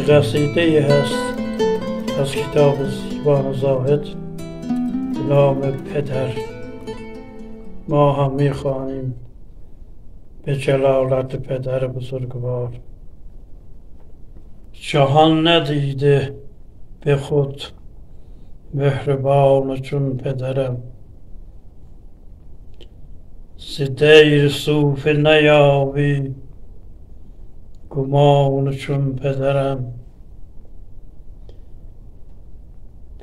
قصیده هست از کتاب زیبان زاهد به نام پدر. ما هم میخوانیم به جلالت پدر بزرگوار. جهان ندیده به خود مهربان چون پدرم، ز دیر صوفی نیابی گمان چون پدرم.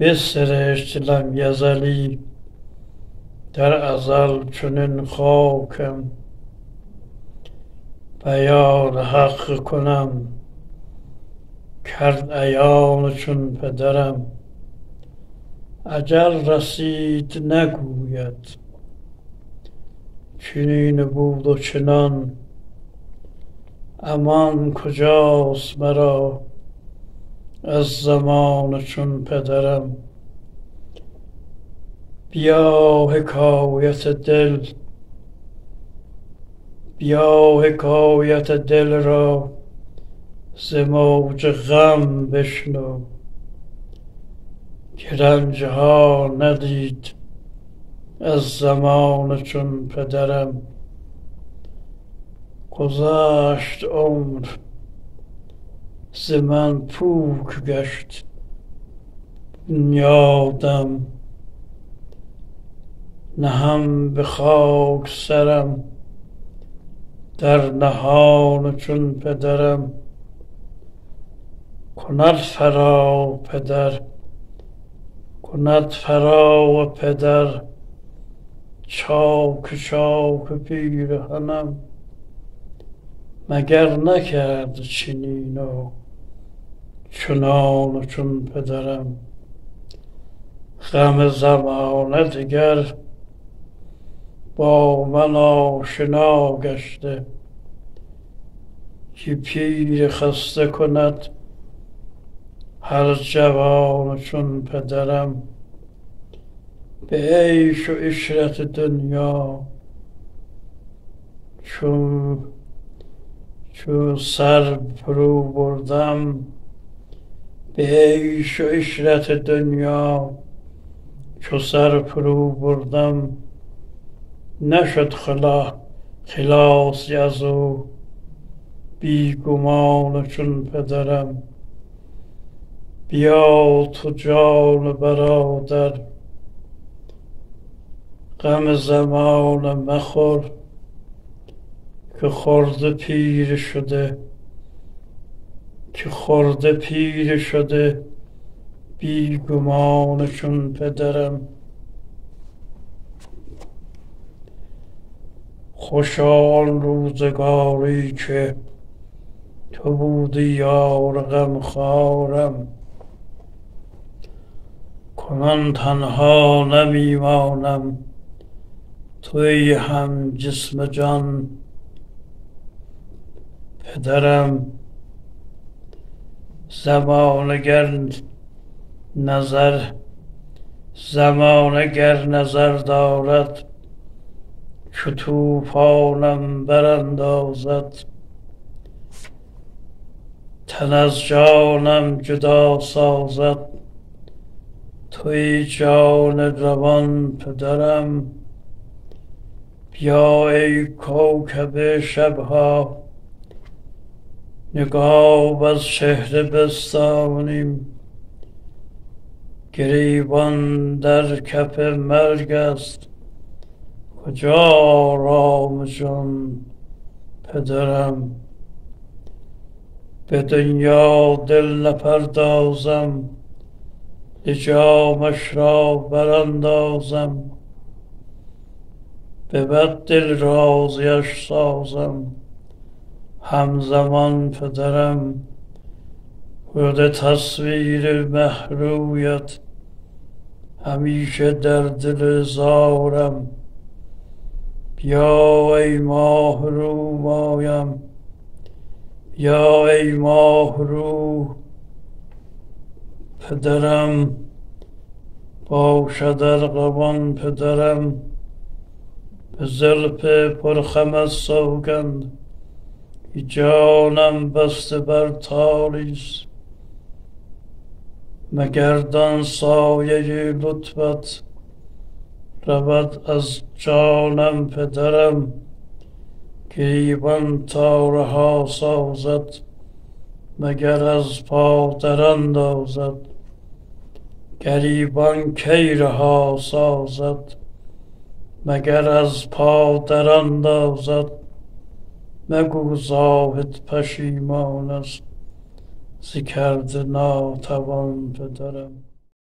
بسرشت لم یزلی در ازل چنین خاکم، بیان حق کنم کرد عیان چون پدرم. اجل رسید نگوید چنین بود و چنان، امان کجاست مرا از زمان چون پدرم. بیا حکایت دل را ز موج غم بشنو، که رنج ها ندید از زمان چون پدرم. گذشت عمر ز من پوک گشت بنیادم، نهم به خاک سرم در نهان چون پدرم. کند فرا و پدر چاک چاک پیرهنم، مگر نکرد چنین و چنان چون پدرم. غم زمانه دگر با من آشنا گشته، که پیر خسته کند هر جوان چون پدرم. به عیش و عشرت دنیا چون سر فرو بردم، به عیش و عشرت دنیا چو سر فرو بردم. نشد خلاصی از او بی گمان چون پدرم. بیا تو جان برادر غم زمان مخور، که خرده پیر شده بی گمان چون پدرم. خوشا آن روزگاری که تو بودی یار غمخوارم، کنون تنها نمیمانم توی هم جسم جان پدرم. زمانه گر نظر دارد چو طوفانم براندازد، تن از جانم جدا سازد توی جان روان پدرم. بیا ای کوکب شبها نگاه از چهره بستانیم، گریبان در کف مرگ است کجا آرام جان پدرم. به دنیا دل نپردازم لجامش را براندازم، به بد دل راضیش سازم همزمان پدرم. بوده تصویر مهرویت همیشه در دل زارم. بیا ای ماه رو مایم، یا ای ماه رو پدرم. باشد ارغوان پدرم به زلف پرخم از سوگند، جانم بسته بر تاریست مگردان سایه لطفت رود از جانم پدرم، گریبان تا رها سازد مگر از پا در اندازد. گریبان کی رها سازد مگر از پا در اندازد. مگو زاهد پشیمان است ز کرده ناتوان پدرم.